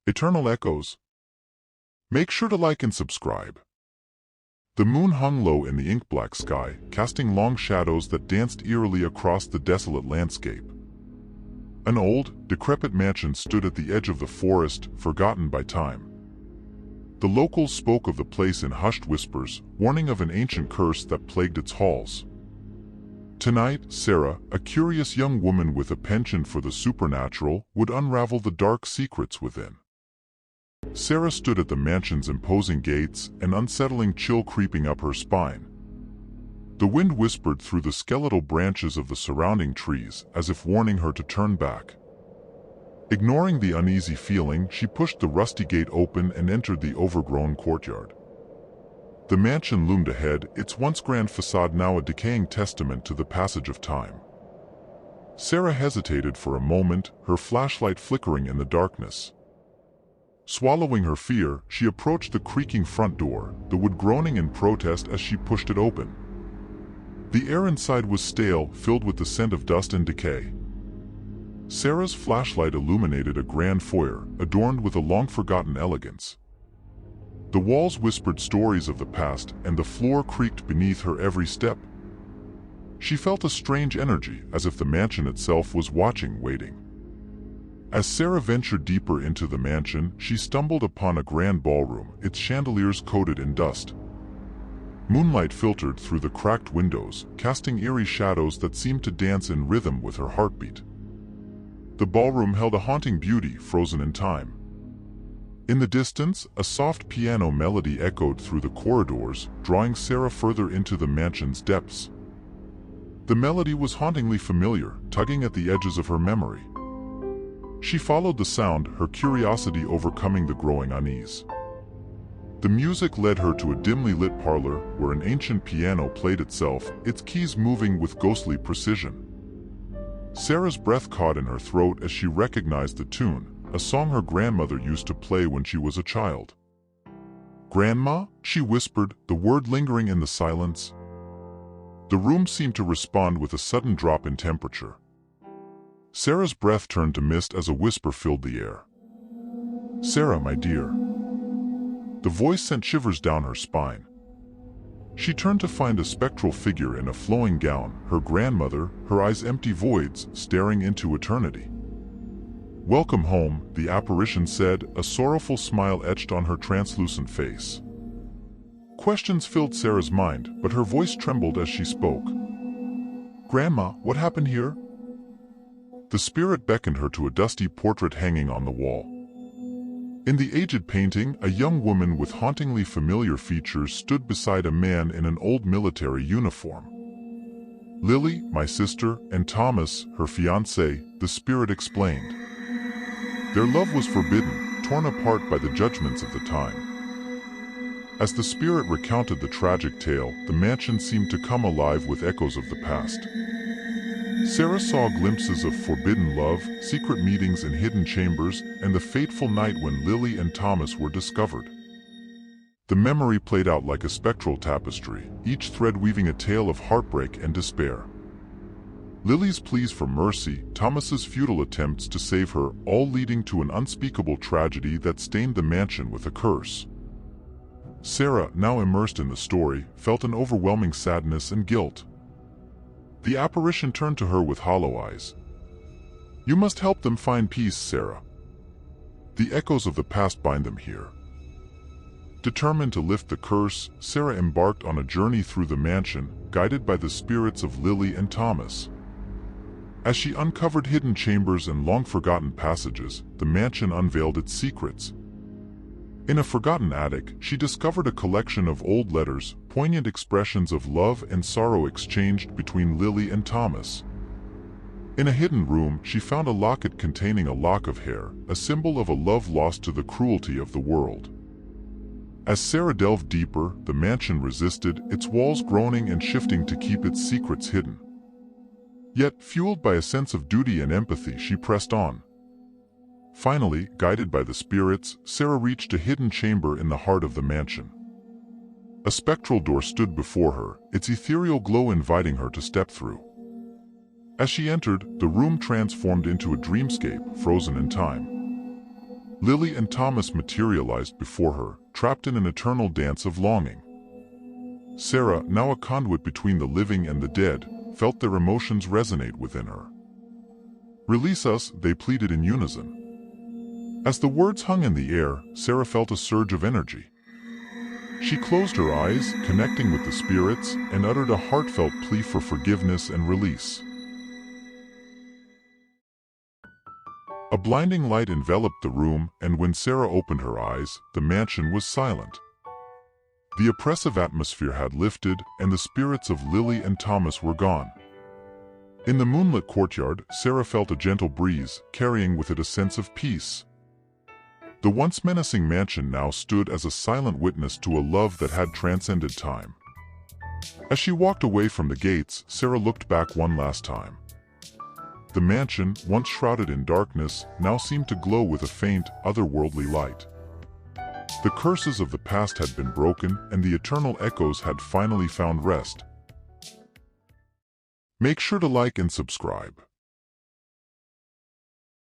Eternal echoes. Make sure to like and subscribe. The moon hung low in the ink-black sky, casting long shadows that danced eerily across the desolate landscape. An old, decrepit mansion stood at the edge of the forest, forgotten by time. The locals spoke of the place in hushed whispers, warning of an ancient curse that plagued its halls. Tonight, Sarah, a curious young woman with a penchant for the supernatural, would unravel the dark secrets within. Sarah stood at the mansion's imposing gates, an unsettling chill creeping up her spine. The wind whispered through the skeletal branches of the surrounding trees, as if warning her to turn back. Ignoring the uneasy feeling, she pushed the rusty gate open and entered the overgrown courtyard. The mansion loomed ahead, its once grand facade now a decaying testament to the passage of time. Sarah hesitated for a moment, her flashlight flickering in the darkness. Swallowing her fear, she approached the creaking front door, the wood groaning in protest as she pushed it open. The air inside was stale, filled with the scent of dust and decay. Sarah's flashlight illuminated a grand foyer, adorned with a long-forgotten elegance. The walls whispered stories of the past, and the floor creaked beneath her every step. She felt a strange energy, as if the mansion itself was watching, waiting. As Sarah ventured deeper into the mansion, she stumbled upon a grand ballroom, its chandeliers coated in dust. Moonlight filtered through the cracked windows, casting eerie shadows that seemed to dance in rhythm with her heartbeat. The ballroom held a haunting beauty, frozen in time. In the distance, a soft piano melody echoed through the corridors, drawing Sarah further into the mansion's depths. The melody was hauntingly familiar, tugging at the edges of her memory. She followed the sound, her curiosity overcoming the growing unease. The music led her to a dimly lit parlor where an ancient piano played itself, its keys moving with ghostly precision. Sarah's breath caught in her throat as she recognized the tune, a song her grandmother used to play when she was a child. "Grandma?" she whispered, the word lingering in the silence. The room seemed to respond with a sudden drop in temperature. Sarah's breath turned to mist as a whisper filled the air. "Sarah, my dear." The voice sent shivers down her spine. She turned to find a spectral figure in a flowing gown, her grandmother, her eyes empty voids, staring into eternity. "Welcome home," the apparition said, a sorrowful smile etched on her translucent face. Questions filled Sarah's mind, but her voice trembled as she spoke. "Grandma, what happened here?" The spirit beckoned her to a dusty portrait hanging on the wall. In the aged painting, a young woman with hauntingly familiar features stood beside a man in an old military uniform. "Lily, my sister, and Thomas, her fiancé," the spirit explained. "Their love was forbidden, torn apart by the judgments of the time." As the spirit recounted the tragic tale, the mansion seemed to come alive with echoes of the past. Sarah saw glimpses of forbidden love, secret meetings in hidden chambers, and the fateful night when Lily and Thomas were discovered. The memory played out like a spectral tapestry, each thread weaving a tale of heartbreak and despair. Lily's pleas for mercy, Thomas's futile attempts to save her, all leading to an unspeakable tragedy that stained the mansion with a curse. Sarah, now immersed in the story, felt an overwhelming sadness and guilt. The apparition turned to her with hollow eyes. "You must help them find peace, Sarah. The echoes of the past bind them here." Determined to lift the curse, Sarah embarked on a journey through the mansion, guided by the spirits of Lily and Thomas. As she uncovered hidden chambers and long-forgotten passages, the mansion unveiled its secrets. In a forgotten attic, she discovered a collection of old letters, poignant expressions of love and sorrow exchanged between Lily and Thomas. In a hidden room, she found a locket containing a lock of hair, a symbol of a love lost to the cruelty of the world. As Sarah delved deeper, the mansion resisted, its walls groaning and shifting to keep its secrets hidden. Yet, fueled by a sense of duty and empathy, she pressed on. Finally, guided by the spirits, Sarah reached a hidden chamber in the heart of the mansion. A spectral door stood before her, its ethereal glow inviting her to step through. As she entered, the room transformed into a dreamscape, frozen in time. Lily and Thomas materialized before her, trapped in an eternal dance of longing. Sarah, now a conduit between the living and the dead, felt their emotions resonate within her. "Release us," they pleaded in unison. As the words hung in the air, Sarah felt a surge of energy. She closed her eyes, connecting with the spirits, and uttered a heartfelt plea for forgiveness and release. A blinding light enveloped the room, and when Sarah opened her eyes, the mansion was silent. The oppressive atmosphere had lifted, and the spirits of Lily and Thomas were gone. In the moonlit courtyard, Sarah felt a gentle breeze, carrying with it a sense of peace. The once menacing mansion now stood as a silent witness to a love that had transcended time. As she walked away from the gates, Sarah looked back one last time. The mansion, once shrouded in darkness, now seemed to glow with a faint, otherworldly light. The curses of the past had been broken, and the eternal echoes had finally found rest. Make sure to like and subscribe.